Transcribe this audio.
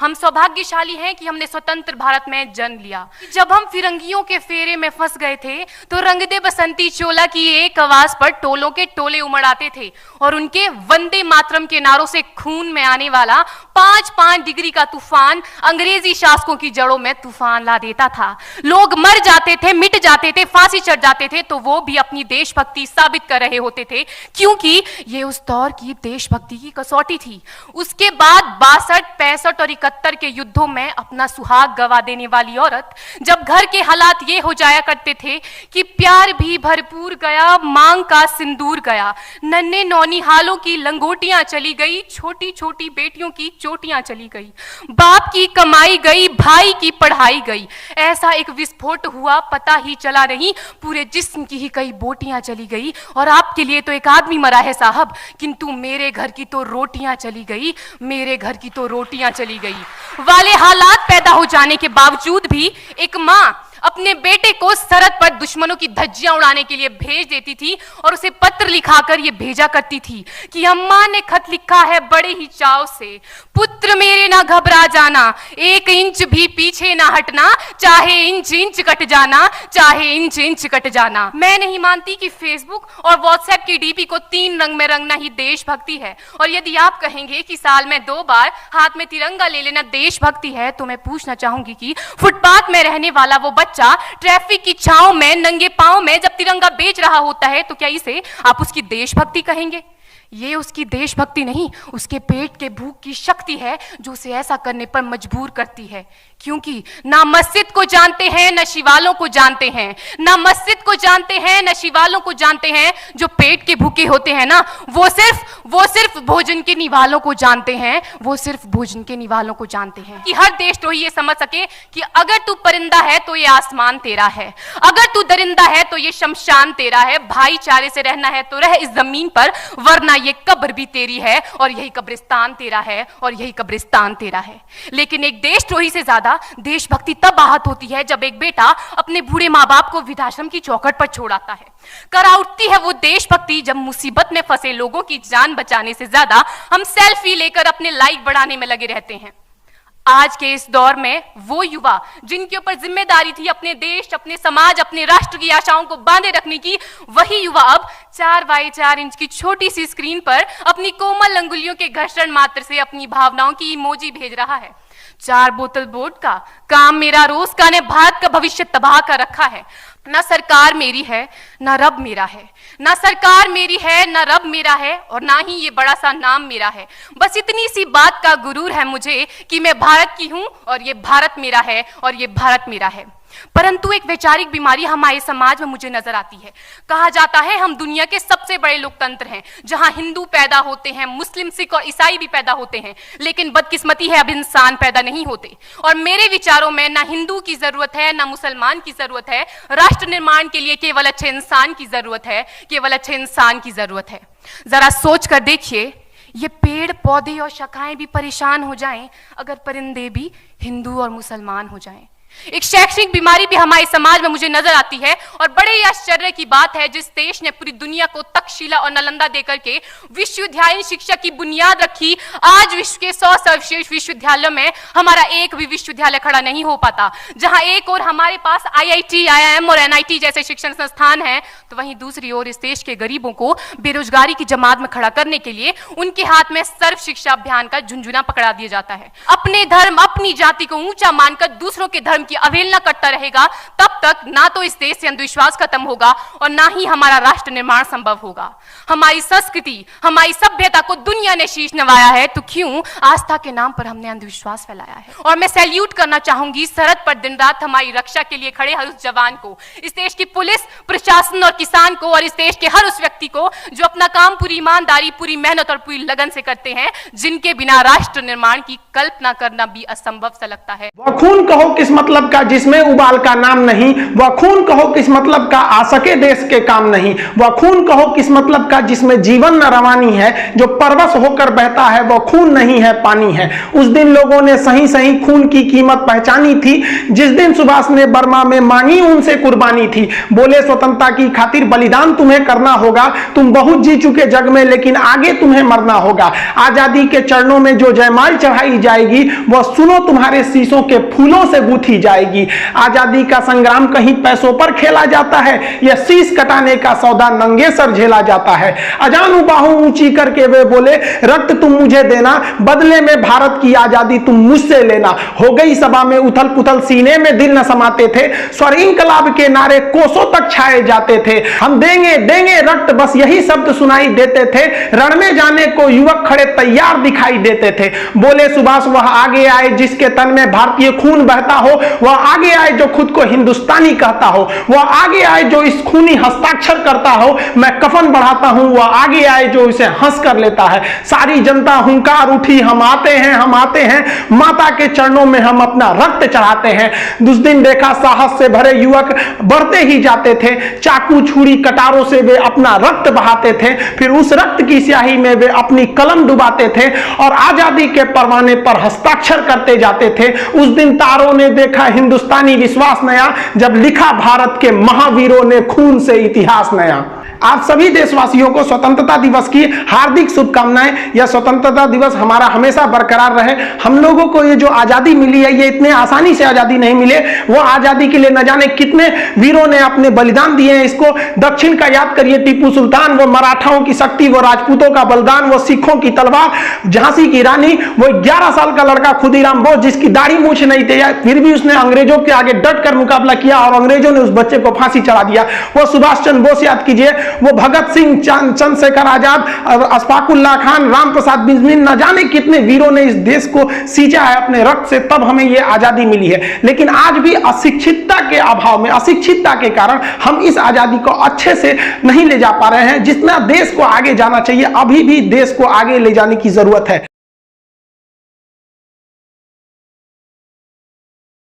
हम सौभाग्यशाली हैं कि हमने स्वतंत्र भारत में जन्म लिया। जब हम फिरंगियों के फेरे में फंस गए थे तो रंग दे बसंती चोला की एक आवाज पर टोलों के टोले उमड़ आते थे और उनके वंदे मातरम के नारों से खून में आने वाला 5-5 डिग्री का तूफान अंग्रेजी शासकों की जड़ों में तूफान ला देता था। लोग मर जाते थे, मिट जाते थे, फांसी चढ़ जाते थे, तो वो भी अपनी देशभक्ति साबित कर रहे होते थे, क्योंकि ये उस दौर की देशभक्ति की कसौटी थी। उसके बाद 62, 65 और 71 के युद्धों में अपना सुहाग गवा देने वाली औरत, जब घर के हालात ये हो जाया करते थे कि प्यार भी भरपूर गया, मांग का सिंदूर गया, नन्हे नौनिहालों की लंगोटियां चली गई, छोटी छोटी बेटियों की चोटियां चली गई, बाप की कमाई गई, भाई की पढ़ाई गई, ऐसा एक विस्फोट हुआ पता ही चला नहीं, पूरे जिस्म की ही कई बोटियां चली गई। और आपके लिए तो एक आदमी मरा है साहब, किंतु मेरे घर की तो रोटियां चली गई, मेरे घर की तो रोटियां चली गई वाले हालात पैदा हो जाने के बावजूद भी एक माँ अपने बेटे को सरहद पर दुश्मनों की धज्जियां उड़ाने के लिए भेज देती थी और उसे पत्र लिखाकर ये भेजा करती थी कि अम्मा ने खत लिखा है बड़े ही चाव से, पुत्र मेरे ना घबरा जाना, 1 इंच भी पीछे ना हटना, चाहे इंच इंच कट जाना, चाहे इंच इंच कट जाना। मैं नहीं मानती कि फेसबुक और व्हाट्सएप की डीपी को 3 रंग में रंगना ही देशभक्ति है। और यदि आप कहेंगे कि साल में 2 बार हाथ में तिरंगा ले लेना देशभक्ति है, तो मैं पूछना चाहूंगी कि फुटपाथ में रहने वाला वो ट्रैफिक की छांव में नंगे पांव में जब तिरंगा बेच रहा होता है, तो क्या इसे आप उसकी देशभक्ति कहेंगे? ये उसकी देशभक्ति नहीं, उसके पेट के भूख की शक्ति है जो उसे ऐसा करने पर मजबूर करती है। क्योंकि ना मस्जिद को जानते हैं, न शिवालों को जानते हैं, ना मस्जिद को जानते हैं, न शिवालों को जानते हैं, जो पेट के भूखे होते हैं ना, वो सिर्फ भोजन के निवालों को जानते हैं, वो सिर्फ भोजन के निवालों को जानते हैं। कि हर देशद्रोही ये समझ सके कि अगर तू परिंदा है तो ये आसमान तेरा है, अगर तू दरिंदा है तो ये शमशान तेरा है, भाईचारे से रहना है तो रह इस जमीन पर, वरना ये कब्र भी तेरी है और यही कब्रिस्तान तेरा है और यही कब्रिस्तान तेरा है। लेकिन एक देशद्रोही से ज्यादा देशभक्ति तब आहत होती है जब एक बेटा अपने बूढ़े माँ बाप को वृद्धाश्रम की चौखट पर छोड़ आता है। करा उठती है वो देशभक्ति जब मुसीबत में फंसे लोगों की जान बचाने से ज्यादा हम सेल्फी लेकर अपने लाइक बढ़ाने में लगे रहते हैं। आज के इस दौर में वो युवा जिनके ऊपर जिम्मेदारी थी अपने देश, अपने समाज, अपने राष्ट्र की आशाओं को बांधे रखने की, वही युवा अब 4x4 इंच की छोटी सी स्क्रीन पर अपनी कोमल अंगुलियों के घर्षण मात्र से अपनी भावनाओं की इमोजी भेज रहा है। 4 बोतल वोट का काम मेरा रोज का ने भारत का भविष्य तबाह कर रखा है। ना सरकार मेरी है, ना रब मेरा है, ना सरकार मेरी है, ना रब मेरा है, और ना ही ये बड़ा सा नाम मेरा है। बस इतनी सी बात का गुरूर है मुझे कि मैं भारत की हूं और ये भारत मेरा है और ये भारत मेरा है। परंतु एक वैचारिक बीमारी हमारे समाज में मुझे नजर आती है। कहा जाता है हम दुनिया के सबसे बड़े लोकतंत्र हैं, जहां हिंदू पैदा होते हैं, मुस्लिम, सिख और ईसाई भी पैदा होते हैं, लेकिन बदकिस्मती है अब इंसान पैदा नहीं होते। और मेरे विचारों में ना हिंदू की जरूरत है, ना मुसलमान की जरूरत है। राष्ट्र निर्माण के लिए केवल अच्छे इंसान की जरूरत है, केवल अच्छे इंसान की जरूरत है। जरा सोच कर देखिए, ये पेड़ पौधे और शाखाएं भी परेशान हो जाएं अगर परिंदे भी हिंदू और मुसलमान हो जाएं। एक शैक्षणिक बीमारी भी हमारे समाज में मुझे नजर आती है, और बड़े ही आश्चर्य की बात है जिस देश ने पूरी दुनिया को तक्षशिला और नालंदा देकर के विश्वविद्यालय शिक्षा की बुनियाद रखी, आज विश्व के 100 सर्वश्रेष्ठ विश्वविद्यालयों में हमारा एक भी विश्वविद्यालय खड़ा नहीं हो पाता। जहां एक और हमारे पास IIT, IIM और NIT जैसे शिक्षण संस्थान हैं, तो वहीं दूसरी ओर इस देश के गरीबों को बेरोजगारी की जमात में खड़ा करने के लिए उनके हाथ में सर्व शिक्षा अभियान का झुंझुना पकड़ा दिया जाता है। अपने धर्म, अपनी जाति को ऊंचा मानकर दूसरों के धर्म की अवहेलना करता रहेगा, तब तक ना तो इस देश से अंधविश्वास खत्म होगा और ना ही हमारा राष्ट्र निर्माण संभव होगा। हमारी संस्कृति, हमारी सभ्यता को दुनिया ने शीश नवाया है, तो क्यों आस्था के नाम पर हमने अंधविश्वास फैलाया है? और मैं सैल्यूट करना चाहूंगी सरहद पर दिन रात हमारी रक्षा के लिए खड़े हर उस जवान को, इस देश की पुलिस, प्रशासन और किसान को, और इस देश के हर उस व्यक्ति को जो अपना काम पूरी ईमानदारी, पूरी मेहनत और पूरी लगन से करते हैं, जिनके बिना राष्ट्र निर्माण की कल्पना करना भी असंभव सा लगता है। खून कहो किस मतलब मतलब का जिसमें उबाल का नाम नहीं, वह खून कहो किस मतलब का आ सके देश के काम नहीं, वह खून कहो किस मतलब का जिसमें जीवन न रवानी है, जो परवश होकर बहता है वह खून नहीं है पानी है। उस दिन लोगों ने सही सही खून की कीमत पहचानी थी, जिस दिन सुभाष ने बर्मा में मांगी उनसे कुर्बानी थी। बोले स्वतंत्रता की खातिर बलिदान तुम्हें करना होगा, तुम बहुत जी चुके जग में लेकिन आगे तुम्हें मरना होगा। आजादी के चरणों में जो जयमाल चढ़ाई जाएगी वह सुनो तुम्हारे शीशों के फूलों से गूंथी जाएगी। आजादी का संग्राम कहीं पैसों पर खेला जाता है, यह शीश कटाने का सौदा नंगे सर झेला जाता है। अजानू बाहों ऊंची करके वे बोले रक्त तुम मुझे देना, बदले में भारत की आजादी तुम मुझसे लेना। हो गई सभा में उथल पुथल, सीने में दिल न समाते थे, स्वर इंकलाब के नारे कोसों तक छाए जाते थे। हम देंगे देंगे रक्त बस यही शब्द सुनाई देते थे, रण में जाने को युवक खड़े तैयार दिखाई देते थे। बोले सुभाष वह आगे आए जिसके तन में भारतीय खून बहता हो, वह आगे आए जो खुद को हिंदुस्तानी कहता हो, वह आगे आए जो इस खूनी हस्ताक्षर करता हो, मैं कफन बढ़ाता हूं, वह आगे आए जो इसे हंस कर लेता है। सारी जनता हुंकार उठी, हम आते हैं, माता के चरणों में हम अपना रक्त चढ़ाते हैं। उस दिन देखा साहस से भरे युवक बढ़ते ही जाते थे, चाकू छुरी कटारों से वे अपना रक्त बहाते थे, फिर उस रक्त की स्याही में वे अपनी कलम डुबाते थे और आजादी के परवाने पर हस्ताक्षर करते जाते थे। उस दिन तारों ने देखा हिंदुस्तानी विश्वास नया, जब लिखा भारत के महावीरों ने खून से इतिहास नया। आप सभी देशवासियों को स्वतंत्रता दिवस की हार्दिक शुभकामनाएं। यह स्वतंत्रता दिवस हमारा हमेशा बरकरार रहे। हम लोगों को ये जो आजादी मिली है, ये इतने आसानी से आजादी नहीं मिले। वो आजादी के लिए न जाने कितने वीरों ने अपने बलिदान दिए हैं। इसको दक्षिण का याद करिए, टीपू सुल्तान, वो मराठाओं की शक्ति, वो राजपूतों का बलिदान, वो सिखों की तलवार, झांसी की रानी, वो 11 साल का लड़का खुदीराम बोस जिसकी दाढ़ी मूछ नहीं थी, फिर भी उसने अंग्रेजों के आगे डट कर मुकाबला किया और अंग्रेजों ने उस बच्चे को फांसी चढ़ा दिया। वो सुभाष चंद्र बोस याद कीजिए, वो भगत सिंह, चंद्रशेखर आजाद, अशफाकुल्लाह खान, राम प्रसाद बिस्मिल, न जाने कितने वीरों ने इस देश को सींचा है अपने रक्त से, तब हमें ये आजादी मिली है। लेकिन आज भी अशिक्षितता के अभाव में, अशिक्षितता के कारण हम इस आजादी को अच्छे से नहीं ले जा पा रहे हैं। जितना देश को आगे जाना चाहिए, अभी भी देश को आगे ले जाने की जरूरत है।